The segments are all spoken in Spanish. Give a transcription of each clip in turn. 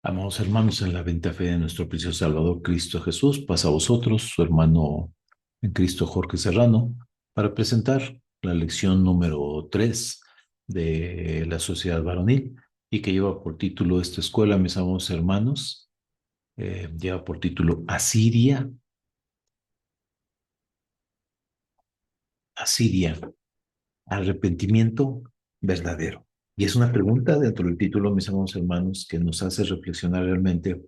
Amados hermanos, en la bendita fe de nuestro precioso Salvador Cristo Jesús, pasa a vosotros, su hermano en Cristo Jorge Serrano, para presentar la lección número 3 de la Sociedad Varonil y que lleva por título esta escuela, mis amados hermanos, lleva por título Asiria, arrepentimiento verdadero. Y es una pregunta dentro del título, mis amados hermanos, que nos hace reflexionar realmente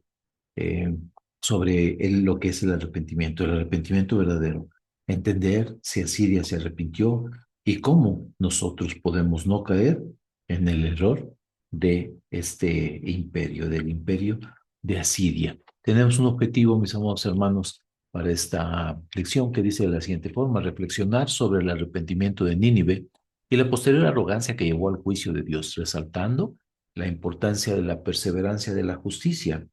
eh, sobre lo que es el arrepentimiento verdadero, entender si Asiria se arrepintió y cómo nosotros podemos no caer en el error de este imperio, del imperio de Asiria. Tenemos un objetivo, mis amados hermanos, para esta lección que dice de la siguiente forma: reflexionar sobre el arrepentimiento de Nínive y la posterior arrogancia que llevó al juicio de Dios, resaltando la importancia de la perseverancia de la justicia.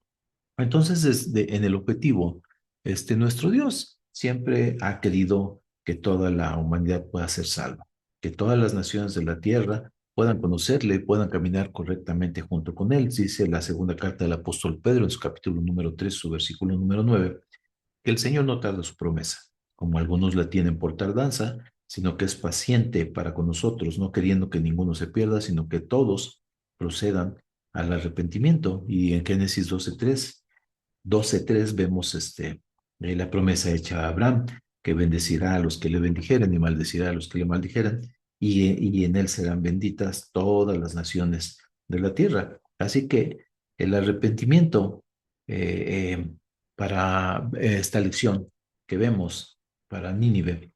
Entonces, en el objetivo, nuestro Dios siempre ha querido que toda la humanidad pueda ser salva, que todas las naciones de la tierra puedan conocerle y puedan caminar correctamente junto con él. Dice la segunda carta del apóstol Pedro en su capítulo número 3, su versículo número 9, que el Señor no tarda su promesa, como algunos la tienen por tardanza, sino que es paciente para con nosotros, no queriendo que ninguno se pierda, sino que todos procedan al arrepentimiento. Y en Génesis 12:3 vemos la promesa hecha a Abraham, que bendecirá a los que le bendijeren y maldecirá a los que le maldijeren, y en él serán benditas todas las naciones de la tierra. Así que el arrepentimiento para esta lección que vemos para Nínive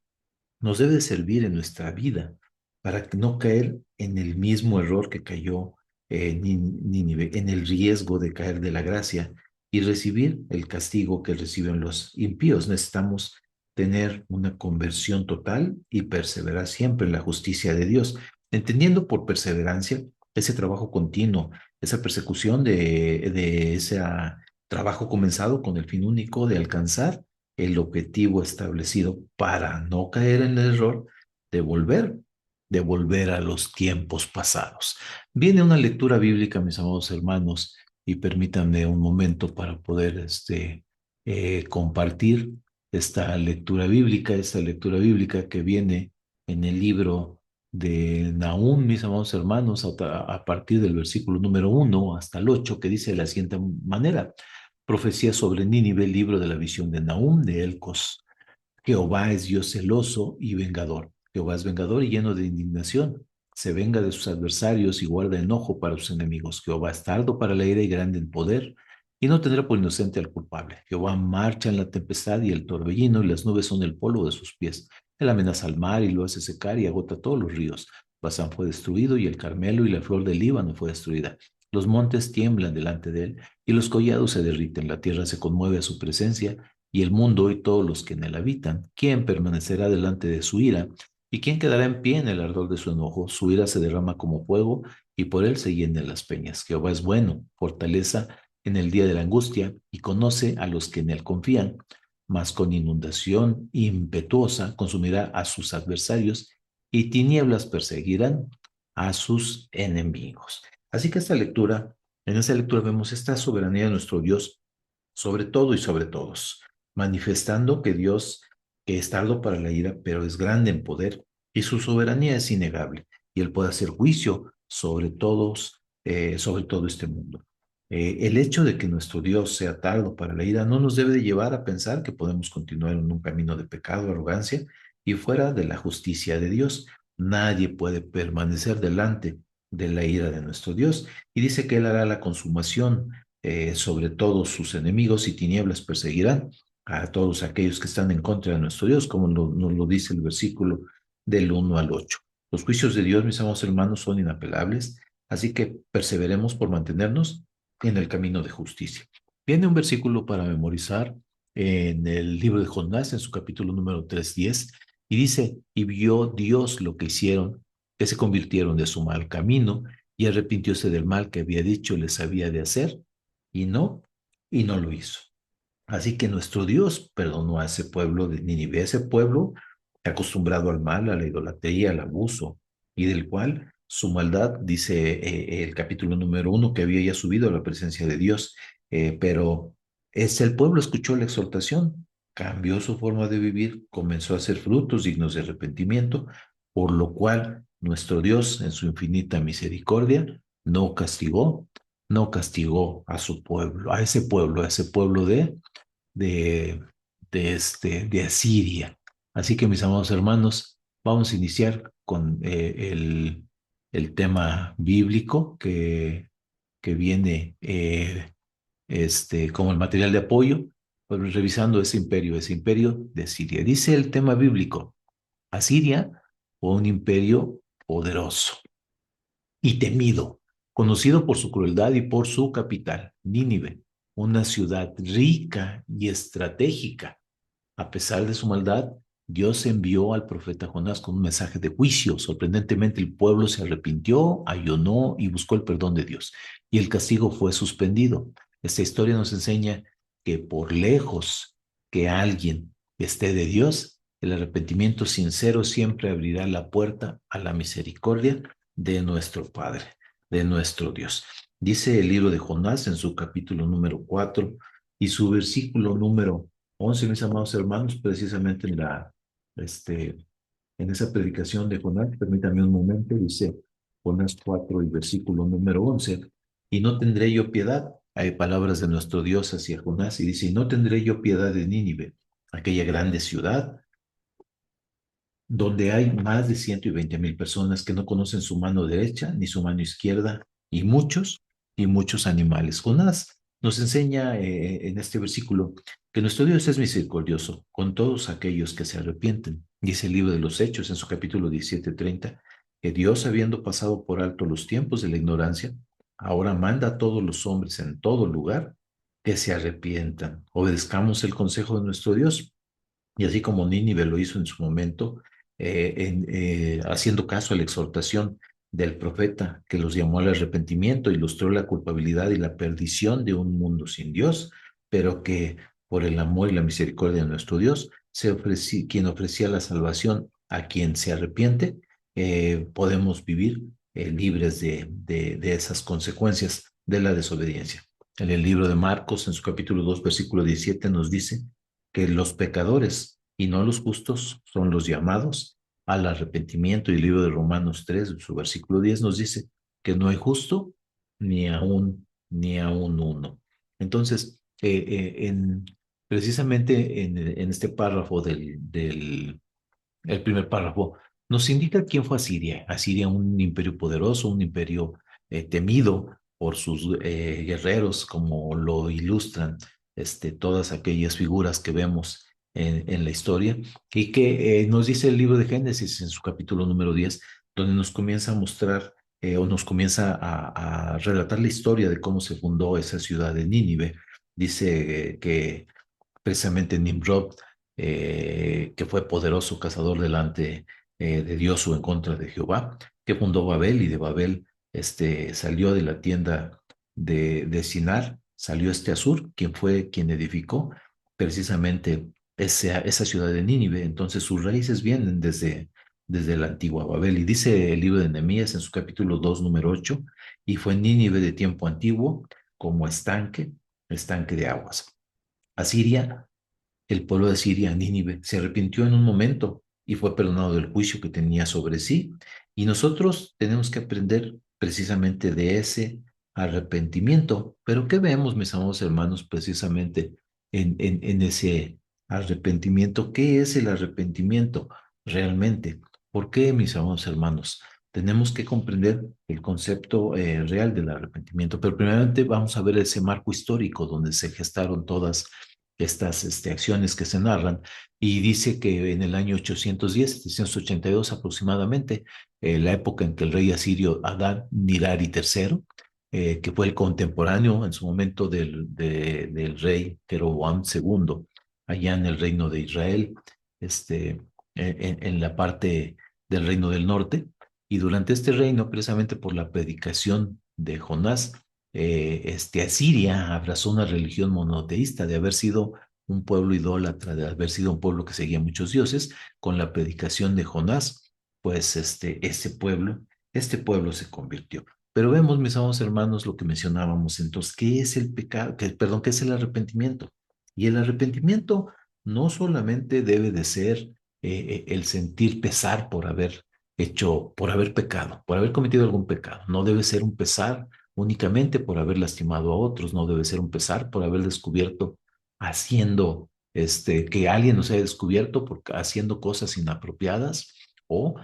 nos debe servir en nuestra vida para no caer en el mismo error que cayó Nínive, en el riesgo de caer de la gracia y recibir el castigo que reciben los impíos. Necesitamos tener una conversión total y perseverar siempre en la justicia de Dios, entendiendo por perseverancia ese trabajo continuo, esa persecución de ese trabajo comenzado con el fin único de alcanzar el objetivo establecido para no caer en el error de volver a los tiempos pasados. Viene una lectura bíblica, mis amados hermanos, y permítanme un momento para poder compartir esta lectura bíblica que viene en el libro de Nahum, mis amados hermanos, a partir del versículo número 1 hasta el 8, que dice de la siguiente manera: profecía sobre Nínive, libro de la visión de Nahum de Elcos. Jehová es Dios celoso y vengador. Jehová es vengador y lleno de indignación. Se venga de sus adversarios y guarda enojo para sus enemigos. Jehová es tardo para la ira y grande en poder, y no tendrá por inocente al culpable. Jehová marcha en la tempestad y el torbellino, y las nubes son el polvo de sus pies. Él amenaza al mar y lo hace secar y agota todos los ríos. Basán fue destruido y el Carmelo y la flor del Líbano fue destruida. Los montes tiemblan delante de él y los collados se derriten. La tierra se conmueve a su presencia y el mundo y todos los que en él habitan. ¿Quién permanecerá delante de su ira? ¿Y quién quedará en pie en el ardor de su enojo? Su ira se derrama como fuego y por él se llenan las peñas. Jehová es bueno, fortaleza en el día de la angustia y conoce a los que en él confían. Mas con inundación impetuosa consumirá a sus adversarios y tinieblas perseguirán a sus enemigos. Así que en esta lectura vemos esta soberanía de nuestro Dios sobre todo y sobre todos, manifestando que Dios, que es tardo para la ira, pero es grande en poder, y su soberanía es innegable, y Él puede hacer juicio sobre todos, sobre todo este mundo. El hecho de que nuestro Dios sea tardo para la ira no nos debe de llevar a pensar que podemos continuar en un camino de pecado, arrogancia y fuera de la justicia de Dios. Nadie puede permanecer delante de la ira de nuestro Dios. Y dice que Él hará la consumación sobre todos sus enemigos, y tinieblas perseguirán a todos aquellos que están en contra de nuestro Dios, como nos lo dice el versículo del 1 al 8. Los juicios de Dios, mis amados hermanos, son inapelables, así que perseveremos por mantenernos en el camino de justicia. Viene un versículo para memorizar en el libro de Jonás, en su capítulo número 3:10, y dice: y vio Dios lo que hicieron, que se convirtieron de su mal camino, y arrepintióse del mal que había dicho les había de hacer, y no, y no lo hizo. Así que nuestro Dios perdonó a ese pueblo de Nínive, ese pueblo acostumbrado al mal, a la idolatría, al abuso, y del cual su maldad, dice el capítulo número 1, que había ya subido a la presencia de Dios, pero el pueblo escuchó la exhortación, cambió su forma de vivir, comenzó a hacer frutos dignos de arrepentimiento, por lo cual nuestro Dios, en su infinita misericordia, no castigó, no castigó a su pueblo, a ese pueblo de, de Asiria. Así que, mis amados hermanos, vamos a iniciar con el tema bíblico que viene como el material de apoyo, pues, revisando ese imperio de Siria. Dice el tema bíblico: Asiria fue un imperio poderoso y temido, conocido por su crueldad y por su capital, Nínive, una ciudad rica y estratégica. A pesar de su maldad, Dios envió al profeta Jonás con un mensaje de juicio. Sorprendentemente, el pueblo se arrepintió, ayunó y buscó el perdón de Dios, y el castigo fue suspendido. Esta historia nos enseña que por lejos que alguien esté de Dios, el arrepentimiento sincero siempre abrirá la puerta a la misericordia de nuestro Padre, de nuestro Dios. Dice el libro de Jonás en su capítulo número 4 y su versículo número 11, mis amados hermanos, precisamente este, en esa predicación de Jonás. Permítame un momento, dice Jonás 4 y versículo número 11: y no tendré yo piedad. Hay palabras de nuestro Dios hacia Jonás y dice: y no tendré yo piedad de Nínive, aquella grande ciudad donde hay más de 120,000 personas que no conocen su mano derecha ni su mano izquierda, y muchos animales. Jonás nos enseña en este versículo que nuestro Dios es misericordioso con todos aquellos que se arrepienten. Dice el libro de los Hechos en su capítulo 17:30, que Dios, habiendo pasado por alto los tiempos de la ignorancia, ahora manda a todos los hombres en todo lugar que se arrepientan. Obedezcamos el consejo de nuestro Dios. Y así como Nínive lo hizo en su momento, haciendo caso a la exhortación del profeta que los llamó al arrepentimiento, ilustró la culpabilidad y la perdición de un mundo sin Dios, pero que por el amor y la misericordia de nuestro Dios, quien ofrecía la salvación a quien se arrepiente, podemos vivir libres de esas consecuencias de la desobediencia. En el libro de Marcos, en su capítulo 2 versículo 17, nos dice que los pecadores y no los justos son los llamados al arrepentimiento. Y el libro de Romanos 3, su versículo 10, nos dice que no hay justo ni aún uno. Entonces, precisamente en este párrafo el primer párrafo, nos indica quién fue Asiria. Asiria, un imperio poderoso, un imperio temido por sus guerreros, como lo ilustran todas aquellas figuras que vemos en la historia, y que nos dice el libro de Génesis en su capítulo número 10, donde nos comienza a mostrar o nos comienza a relatar la historia de cómo se fundó esa ciudad de Nínive. Dice que precisamente Nimrod, que fue poderoso cazador delante de Dios o en contra de Jehová, que fundó Babel, y de Babel salió de la tienda de Sinar, salió Asur, quien fue quien edificó precisamente esa ciudad de Nínive. Entonces sus raíces vienen desde la antigua Babel. Y dice el libro de Nehemías en su capítulo 2 número 8, y fue Nínive de tiempo antiguo como estanque de aguas. Asiria, el pueblo de Siria, Nínive, se arrepintió en un momento y fue perdonado del juicio que tenía sobre sí. Y nosotros tenemos que aprender precisamente de ese arrepentimiento. Pero ¿qué vemos, mis amados hermanos, precisamente en ese arrepentimiento? ¿Qué es el arrepentimiento realmente? ¿Por qué, mis amados hermanos? Tenemos que comprender el concepto real del arrepentimiento. Pero primeramente vamos a ver ese marco histórico donde se gestaron todas estas acciones que se narran, y dice que en el año 810, 782 aproximadamente, la época en que el rey asirio Adad-Nirari III, que fue el contemporáneo en su momento del rey Jeroboam II, allá en el reino de Israel, en la parte del reino del norte, y durante este reino, precisamente por la predicación de Jonás, Asiria abrazó una religión monoteísta, de haber sido un pueblo idólatra, de haber sido un pueblo que seguía muchos dioses. Con la predicación de Jonás, pues ese pueblo este pueblo se convirtió. Pero vemos, mis amados hermanos, lo que mencionábamos entonces, ¿qué es el pecado? Perdón, ¿qué es el arrepentimiento? Y el arrepentimiento no solamente debe de ser el sentir pesar por haber hecho, por haber pecado, por haber cometido algún pecado. No debe ser un pesar únicamente por haber lastimado a otros, no debe ser un pesar por haber descubierto haciendo, que alguien nos haya descubierto por haciendo cosas inapropiadas o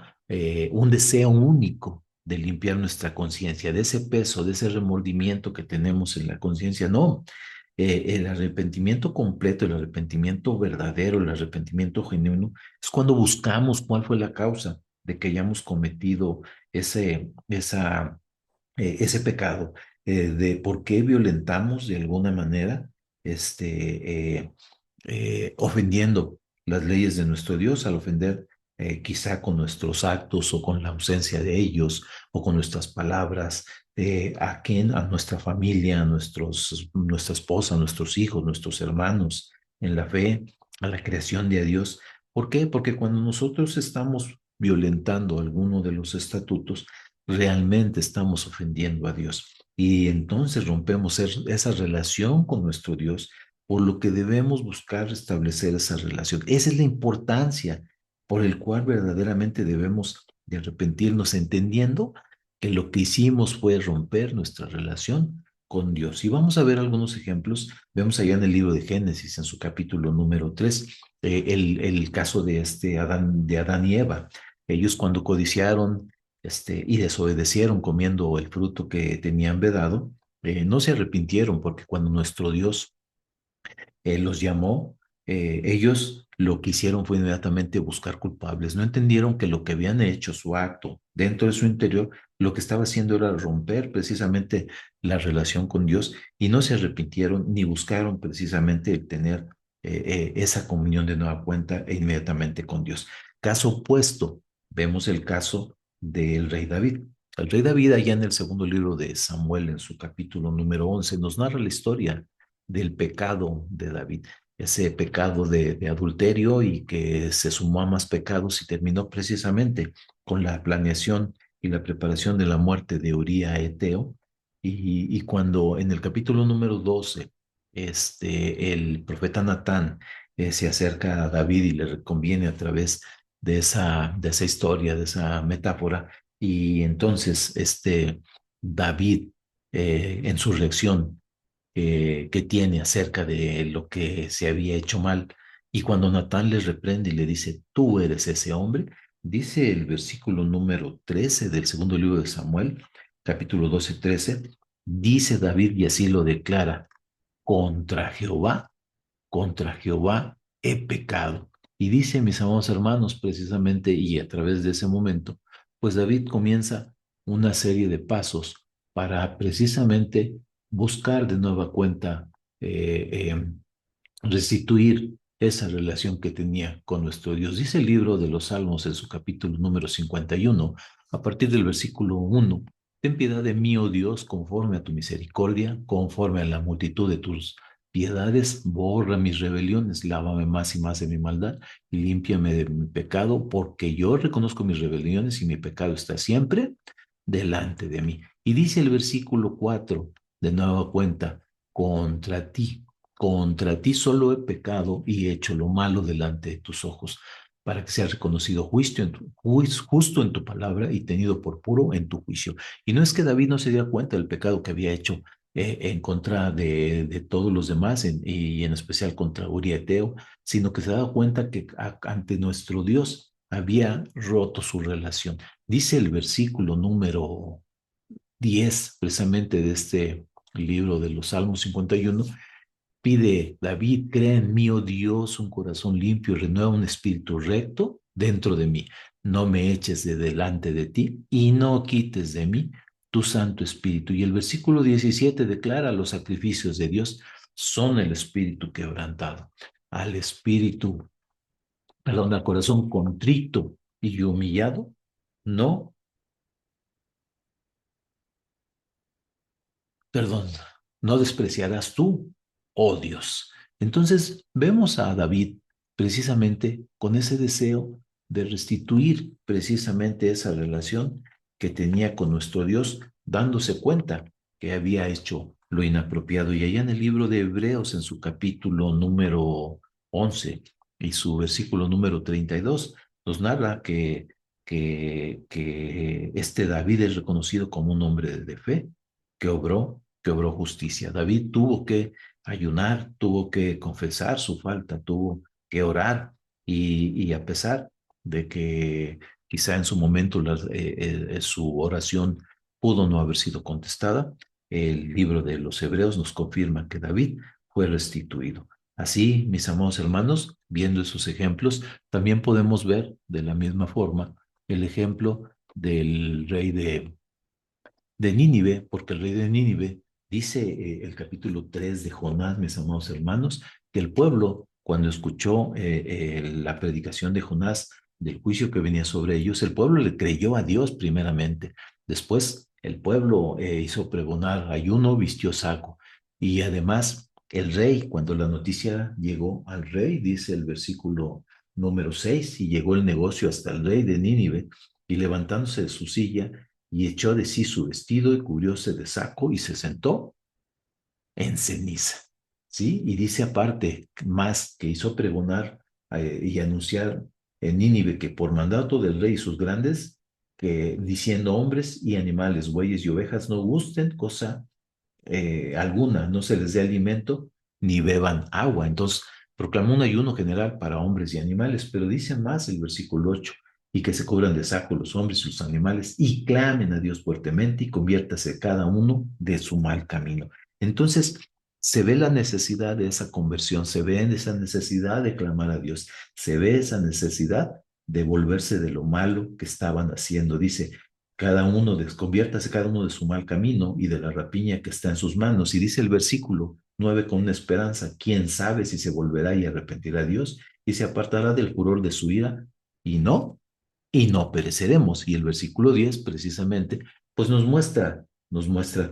un deseo único de limpiar nuestra conciencia, de ese peso, de ese remordimiento que tenemos en la conciencia. No, el arrepentimiento completo, el arrepentimiento verdadero, el arrepentimiento genuino, es cuando buscamos cuál fue la causa de que hayamos cometido ese pecado, de por qué violentamos de alguna manera, ofendiendo las leyes de nuestro Dios, al ofender quizá con nuestros actos o con la ausencia de ellos o con nuestras palabras, a quién, a nuestra familia, a nuestra esposa, a nuestros hijos, nuestros hermanos en la fe, a la creación de Dios. ¿Por qué? Porque cuando nosotros estamos violentando alguno de los estatutos, realmente estamos ofendiendo a Dios. Y entonces rompemos esa relación con nuestro Dios, por lo que debemos buscar restablecer esa relación. Esa es la importancia por el cual verdaderamente debemos de arrepentirnos, entendiendo que lo que hicimos fue romper nuestra relación con Dios. Y vamos a ver algunos ejemplos. Vemos allá en el libro de Génesis, en su capítulo número 3, el caso de Adán y Eva. Ellos cuando codiciaron y desobedecieron comiendo el fruto que tenían vedado, no se arrepintieron porque cuando nuestro Dios los llamó, ellos lo que hicieron fue inmediatamente buscar culpables. No entendieron que lo que habían hecho, su acto dentro de su interior, lo que estaba haciendo era romper precisamente la relación con Dios y no se arrepintieron ni buscaron precisamente el tener esa comunión de nueva cuenta e inmediatamente con Dios. Caso opuesto, vemos el caso del rey David. El rey David, allá en el segundo libro de Samuel, en su capítulo número 11, nos narra la historia del pecado de David, ese pecado de adulterio y que se sumó a más pecados y terminó precisamente con la planeación y la preparación de la muerte de Uría Eteo. Y cuando en el capítulo número 12, el profeta Natán se acerca a David y le conviene a través de esa historia, de esa metáfora, y entonces David, en su reacción, que tiene acerca de lo que se había hecho mal. Y cuando Natán le reprende y le dice, tú eres ese hombre, dice el versículo número 13 del segundo libro de Samuel, capítulo 12 13, dice David y así lo declara, contra Jehová, contra Jehová he pecado. Y dice, mis amados hermanos, precisamente, y a través de ese momento, pues David comienza una serie de pasos para precisamente buscar de nueva cuenta restituir esa relación que tenía con nuestro Dios. Dice el libro de los Salmos en su capítulo número 51, a partir del versículo 1, ten piedad de mí, oh Dios, conforme a tu misericordia, conforme a la multitud de tus piedades, borra mis rebeliones, lávame más y más de mi maldad y límpiame de mi pecado, porque yo reconozco mis rebeliones y mi pecado está siempre delante de mí. Y dice el versículo 4, de nueva cuenta, contra ti solo he pecado y he hecho lo malo delante de tus ojos, para que sea reconocido justo en tu palabra y tenido por puro en tu juicio. Y no es que David no se diera cuenta del pecado que había hecho en contra de todos los demás y en especial contra Uría Eteo, sino que se daba cuenta que ante nuestro Dios había roto su relación. Dice el versículo número 10 precisamente de este libro de los Salmos 51, pide David, crea en mí, oh Dios, un corazón limpio y renueva un espíritu recto dentro de mí. No me eches de delante de ti y no quites de mí tu Santo Espíritu. Y el versículo 17 declara los sacrificios de Dios son el espíritu quebrantado. Al espíritu, perdón, al corazón contrito y humillado, no, perdón, no despreciarás tú, oh Dios. Entonces vemos a David precisamente con ese deseo de restituir precisamente esa relación que tenía con nuestro Dios, dándose cuenta que había hecho lo inapropiado. Y allá en el libro de Hebreos, en su capítulo número 11 y su versículo número 32, nos narra que este David es reconocido como un hombre de fe, que obró justicia. David tuvo que ayunar, tuvo que confesar su falta, tuvo que orar y a pesar de que quizá en su momento su oración pudo no haber sido contestada, el libro de los Hebreos nos confirma que David fue restituido. Así, mis amados hermanos, viendo esos ejemplos, también podemos ver de la misma forma el ejemplo del rey de Nínive, porque el rey de Nínive dice el capítulo 3 de Jonás, mis amados hermanos, que el pueblo, cuando escuchó la predicación de Jonás del juicio que venía sobre ellos, el pueblo le creyó a Dios primeramente. Después, el pueblo hizo pregonar ayuno, vistió saco. Y además, el rey, cuando la noticia llegó al rey, dice el versículo número 6, y llegó el negocio hasta el rey de Nínive, y levantándose de su silla, y echó de sí su vestido y cubrióse de saco y se sentó en ceniza. ¿Sí? Y dice aparte más que hizo pregonar y anunciar en Nínive que por mandato del rey y sus grandes, que diciendo hombres y animales, bueyes y ovejas no gusten cosa alguna, no se les dé alimento ni beban agua. Entonces, proclamó un ayuno general para hombres y animales, pero dice más el versículo 8, y que se cubran de saco los hombres y los animales y clamen a Dios fuertemente y conviértase cada uno de su mal camino. Entonces, se ve la necesidad de esa conversión, se ve esa necesidad de clamar a Dios, se ve esa necesidad de volverse de lo malo que estaban haciendo. Dice, conviértase cada uno de su mal camino y de la rapiña que está en sus manos. Y dice el versículo 9 con una esperanza, quién sabe si se volverá y arrepentirá a Dios y se apartará del furor de su ira y y no pereceremos. Y el versículo 10 precisamente, pues nos muestra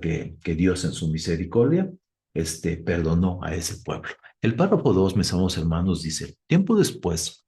que Dios en su misericordia, perdonó a ese pueblo. El párrafo 2, mis amados hermanos, dice, tiempo después,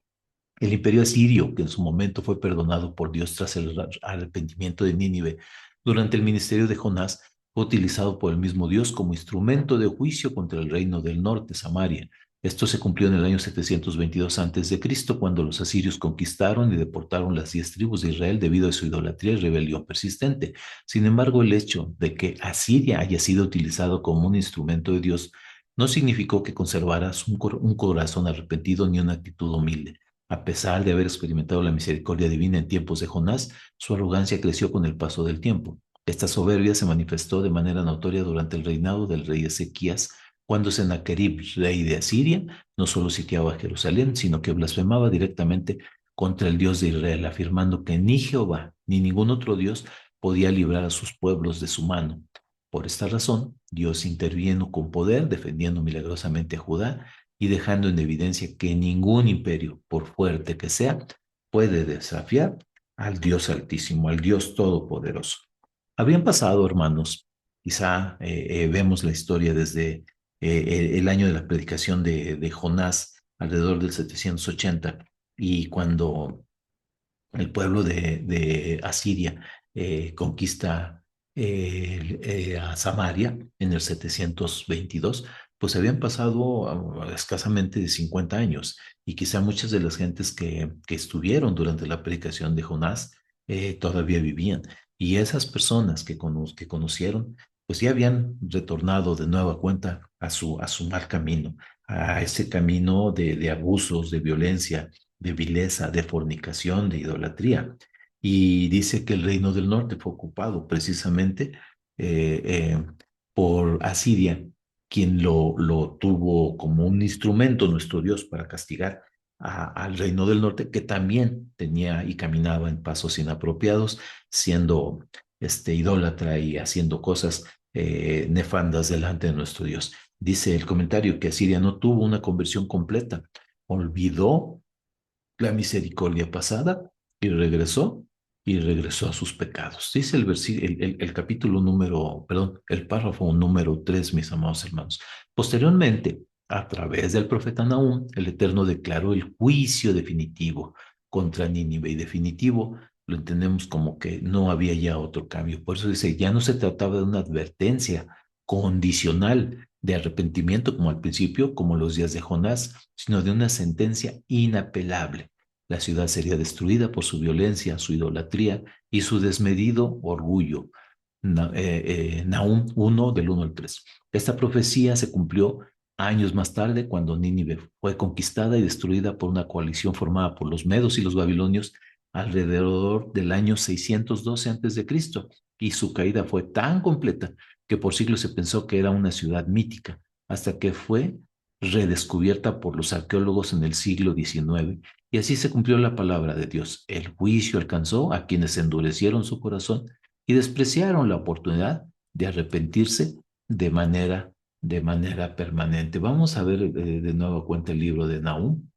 el imperio asirio, que en su momento fue perdonado por Dios tras el arrepentimiento de Nínive, durante el ministerio de Jonás, fue utilizado por el mismo Dios como instrumento de juicio contra el reino del norte, Samaria. Esto se cumplió en el año 722 a.C., cuando los asirios conquistaron y deportaron las 10 tribus de Israel debido a su idolatría y rebelión persistente. Sin embargo, el hecho de que Asiria haya sido utilizado como un instrumento de Dios no significó que conservaras un corazón arrepentido ni una actitud humilde. A pesar de haber experimentado la misericordia divina en tiempos de Jonás, su arrogancia creció con el paso del tiempo. Esta soberbia se manifestó de manera notoria durante el reinado del rey Ezequías, cuando Sennacherib, rey de Asiria, no solo sitiaba Jerusalén, sino que blasfemaba directamente contra el Dios de Israel, afirmando que ni Jehová ni ningún otro Dios podía librar a sus pueblos de su mano. Por esta razón, Dios intervino con poder, defendiendo milagrosamente a Judá y dejando en evidencia que ningún imperio, por fuerte que sea, puede desafiar al Dios Altísimo, al Dios Todopoderoso. Habían pasado, hermanos, quizá vemos la historia desde el año de la predicación de Jonás, alrededor del 780, y cuando el pueblo de Asiria conquista a Samaria en el 722, pues habían pasado escasamente 50 años y quizá muchas de las gentes que estuvieron durante la predicación de Jonás todavía vivían. Y esas personas que conocieron, pues ya habían retornado de nueva cuenta a su mal camino, a ese camino de abusos, de violencia, de vileza, de fornicación, de idolatría. Y dice que el reino del norte fue ocupado precisamente eh, eh, por Asiria, quien lo tuvo como un instrumento, nuestro Dios, para castigar al reino del norte, que también tenía y caminaba en pasos inapropiados, siendo idólatra y haciendo cosas nefandas delante de nuestro Dios. Dice el comentario que Asiria no tuvo una conversión completa, olvidó la misericordia pasada y regresó a sus pecados. Dice el capítulo número, perdón, el párrafo número 3, mis amados hermanos. Posteriormente, a través del profeta Nahum, el Eterno declaró el juicio definitivo contra Nínive y definitivo lo entendemos como que no había ya otro cambio. Por eso dice, ya no se trataba de una advertencia condicional de arrepentimiento como al principio, como los días de Jonás, sino de una sentencia inapelable. La ciudad sería destruida por su violencia, su idolatría y su desmedido orgullo. Nahum 1 del 1 al 3. Esta profecía se cumplió años más tarde cuando Nínive fue conquistada y destruida por una coalición formada por los medos y los babilonios alrededor del año 612 a.C. Y su caída fue tan completa que por siglos se pensó que era una ciudad mítica, hasta que fue redescubierta por los arqueólogos en el siglo XIX. Y así se cumplió la palabra de Dios. El juicio alcanzó a quienes endurecieron su corazón y despreciaron la oportunidad de arrepentirse de manera permanente. Vamos a ver de nuevo cuenta el libro de Nahum.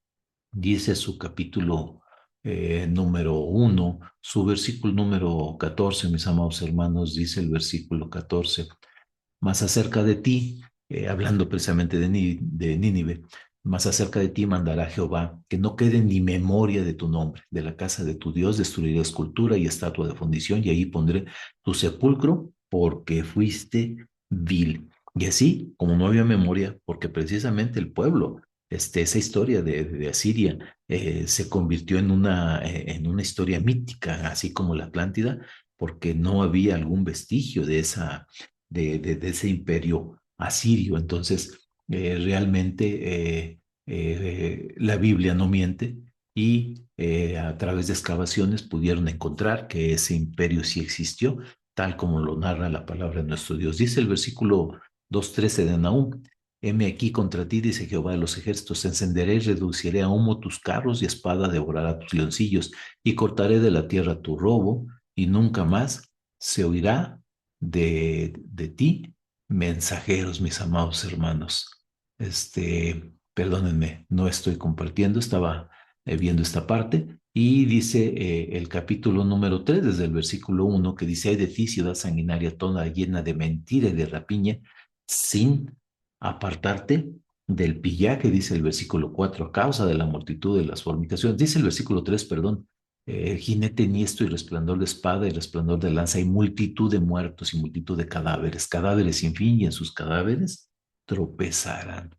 Dice su capítulo número 1, su versículo número 14, mis amados hermanos, dice el versículo 14. Más acerca de ti, hablando precisamente de Nínive, más acerca de ti mandará Jehová, que no quede ni memoria de tu nombre. De la casa de tu Dios destruiré escultura y estatua de fundición, y ahí pondré tu sepulcro, porque fuiste vil. Y así, como no había memoria, porque precisamente el pueblo, esa historia de Asiria, se convirtió en una historia mítica, así como la Atlántida, porque no había algún vestigio de ese imperio asirio. Entonces, realmente la Biblia no miente y a través de excavaciones pudieron encontrar que ese imperio sí existió, tal como lo narra la palabra de nuestro Dios. Dice el versículo 2:13 de Nahum. Heme aquí contra ti, dice Jehová de los ejércitos, encenderé y reduciré a humo tus carros y espada devorará tus leoncillos y cortaré de la tierra tu robo y nunca más se oirá de ti, mensajeros, mis amados hermanos. Perdónenme, no estoy compartiendo, estaba viendo esta parte. Y dice el capítulo número 3 desde el versículo 1, que dice, hay de ti, ciudad sanguinaria, toda llena de mentira y de rapiña, sin apartarte del pillaje, dice el versículo 4 a causa de la multitud de las fornicaciones. Dice el versículo 3 perdón, jinete niesto y resplandor de espada y resplandor de lanza y multitud de muertos y multitud de cadáveres, cadáveres sin fin y en sus cadáveres tropezarán.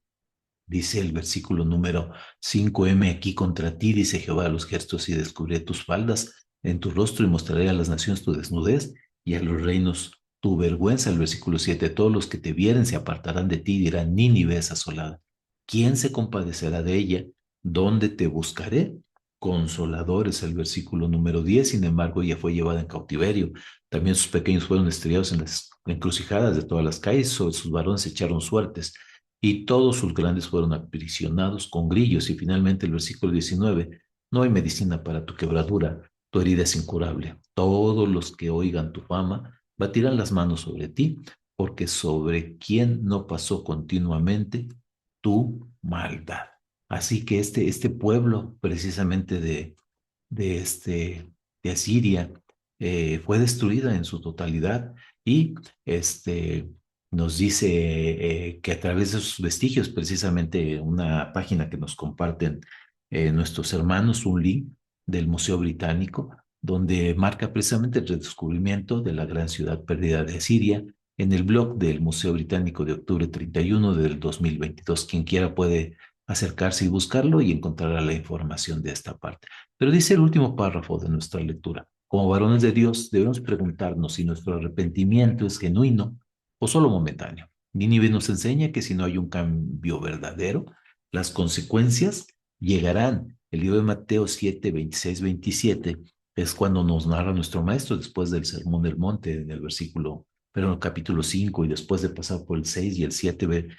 Dice el versículo número 5, aquí contra ti, dice Jehová de los ejércitos, y descubriré tus faldas en tu rostro y mostraré a las naciones tu desnudez y a los reinos tu vergüenza. El versículo 7, todos los que te vieren se apartarán de ti y dirán, Nínive es asolada. ¿Quién se compadecerá de ella? ¿Dónde te buscaré? Consoladores, el versículo número 10, sin embargo, ella fue llevada en cautiverio. También sus pequeños fueron estrellados en las encrucijadas de todas las calles, sobre sus varones se echaron suertes y todos sus grandes fueron aprisionados con grillos. Y finalmente el versículo 19, no hay medicina para tu quebradura, tu herida es incurable. Todos los que oigan tu fama batirán las manos sobre ti, porque sobre quien no pasó continuamente tu maldad. Así que este pueblo precisamente de, este, de Asiria fue destruida en su totalidad y nos dice que a través de sus vestigios, precisamente una página que nos comparten nuestros hermanos, un link del Museo Británico, donde marca precisamente el redescubrimiento de la gran ciudad perdida de Siria en el blog del Museo Británico de octubre 31 del 2022. Quien quiera puede acercarse y buscarlo y encontrará la información de esta parte. Pero dice el último párrafo de nuestra lectura. Como varones de Dios, debemos preguntarnos si nuestro arrepentimiento es genuino o solo momentáneo. Nínive nos enseña que si no hay un cambio verdadero, las consecuencias llegarán. El libro de Mateo 7, 26, 27 es cuando nos narra nuestro maestro después del Sermón del Monte, en el versículo, pero en el capítulo 5 y después de pasar por el 6 y el 7, ver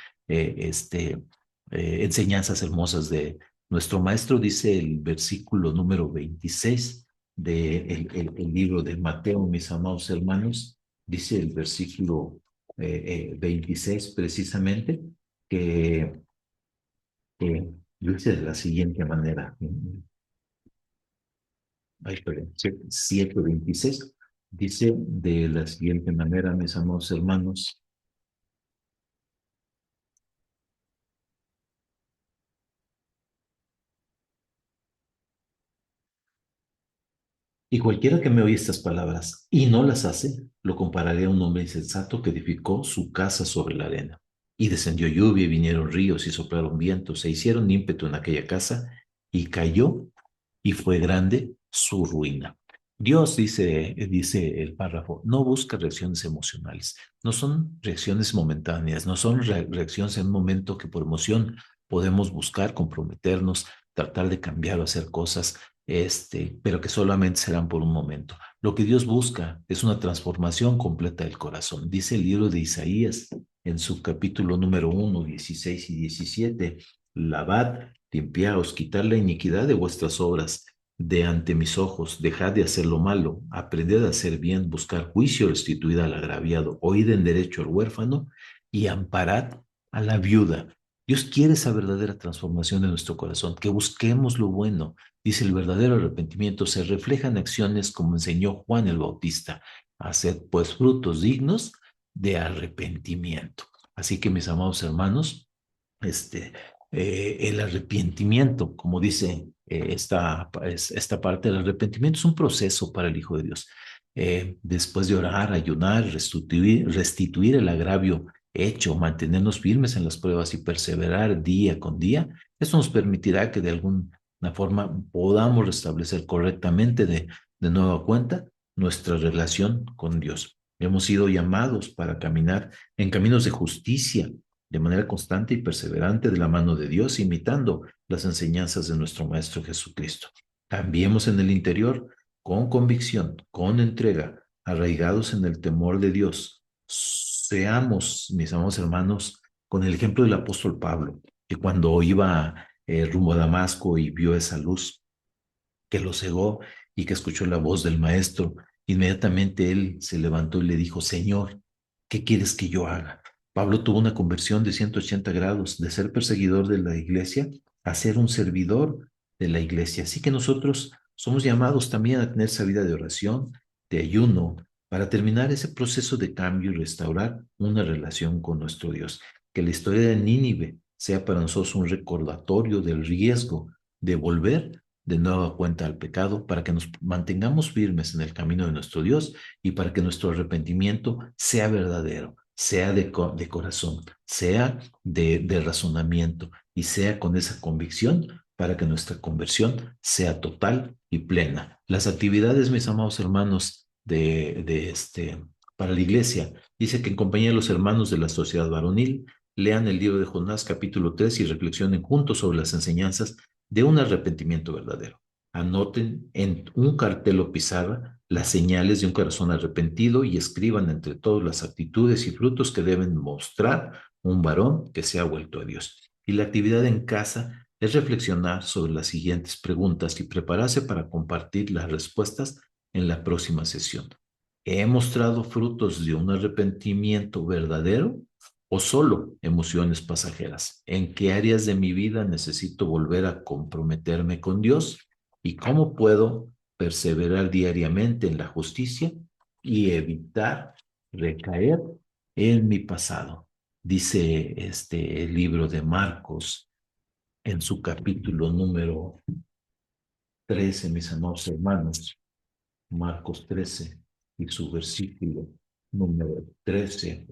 enseñanzas hermosas de nuestro maestro, dice el versículo número 26 del libro de Mateo, mis amados hermanos, dice el versículo 26 precisamente, que, que dice de la siguiente manera, ay, perdón, 7:26, dice de la siguiente manera, mis amados hermanos, Y cualquiera que me oye estas palabras y no las hace, lo compararé a un hombre insensato que edificó su casa sobre la arena. Y descendió lluvia y vinieron ríos y soplaron vientos, se hicieron ímpetu en aquella casa y cayó y fue grande su ruina. Dios, dice el párrafo, no busca reacciones emocionales, no son reacciones momentáneas, no son reacciones en un momento que por emoción podemos buscar comprometernos, tratar de cambiar o hacer cosas, pero que solamente serán por un momento. Lo que Dios busca es una transformación completa del corazón. Dice el libro de Isaías en su capítulo número 1, 16 y 17, lavad, limpiaos, quitad la iniquidad de vuestras obras de ante mis ojos, dejad de hacer lo malo, aprended a hacer bien, buscar juicio, restituid al agraviado, oíd en derecho al huérfano y amparad a la viuda. Dios quiere esa verdadera transformación de nuestro corazón, que busquemos lo bueno. Dice, el verdadero arrepentimiento se refleja en acciones como enseñó Juan el Bautista. Haced pues frutos dignos de arrepentimiento. Así que mis amados hermanos, este, el arrepentimiento, como dice esta parte, el arrepentimiento es un proceso para el Hijo de Dios. Después de orar, ayunar, restituir el agravio hecho, mantenernos firmes en las pruebas y perseverar día con día, eso nos permitirá que de alguna forma podamos restablecer correctamente de nueva cuenta nuestra relación con Dios. Hemos sido llamados para caminar en caminos de justicia, de manera constante y perseverante de la mano de Dios, imitando las enseñanzas de nuestro Maestro Jesucristo. Cambiemos en el interior con convicción, con entrega, arraigados en el temor de Dios. Seamos, mis amados hermanos, con el ejemplo del apóstol Pablo, que cuando iba rumbo a Damasco y vio esa luz que lo cegó y que escuchó la voz del Maestro, inmediatamente él se levantó y le dijo, Señor, ¿qué quieres que yo haga? Pablo tuvo una conversión de 180 grados, de ser perseguidor de la iglesia a ser un servidor de la iglesia. Así que nosotros somos llamados también a tener esa vida de oración, de ayuno, para terminar ese proceso de cambio y restaurar una relación con nuestro Dios. Que la historia de Nínive sea para nosotros un recordatorio del riesgo de volver de nueva cuenta al pecado, para que nos mantengamos firmes en el camino de nuestro Dios y para que nuestro arrepentimiento sea verdadero, sea de corazón, sea de razonamiento y sea con esa convicción para que nuestra conversión sea total y plena. Las actividades, mis amados hermanos, para la iglesia, dice que en compañía de los hermanos de la sociedad varonil, lean el libro de Jonás capítulo 3 y reflexionen juntos sobre las enseñanzas de un arrepentimiento verdadero. Anoten en un cartel o pizarra las señales de un corazón arrepentido y escriban entre todos las actitudes y frutos que deben mostrar un varón que se ha vuelto a Dios. Y la actividad en casa es reflexionar sobre las siguientes preguntas y prepararse para compartir las respuestas en la próxima sesión. ¿He mostrado frutos de un arrepentimiento verdadero o solo emociones pasajeras? ¿En qué áreas de mi vida necesito volver a comprometerme con Dios? ¿Y cómo puedo perseverar diariamente en la justicia y evitar recaer en mi pasado? Dice este libro de Marcos en su capítulo número 13, mis amados hermanos, Marcos 13 y su versículo número 13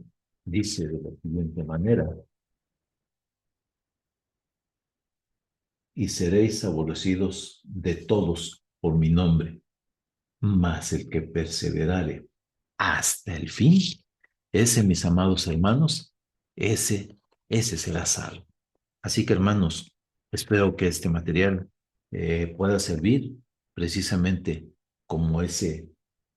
dice de la siguiente manera, y seréis aborrecidos de todos por mi nombre, mas el que perseverare hasta el fin, ese, mis amados hermanos, ese, ese será salvo. Así que, hermanos, espero que este material pueda servir precisamente como ese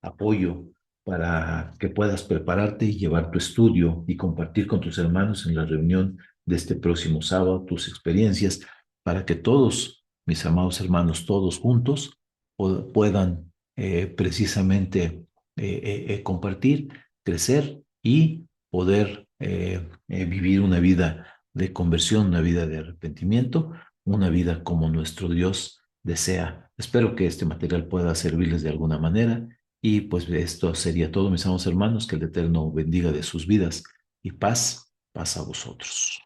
apoyo para que puedas prepararte y llevar tu estudio y compartir con tus hermanos en la reunión de este próximo sábado tus experiencias para que todos, mis amados hermanos, todos juntos puedan precisamente compartir, crecer y poder vivir una vida de conversión, una vida de arrepentimiento, una vida como nuestro Dios desea. Espero que este material pueda servirles de alguna manera y pues esto sería todo, mis amados hermanos, que el Eterno bendiga de sus vidas y paz, paz a vosotros.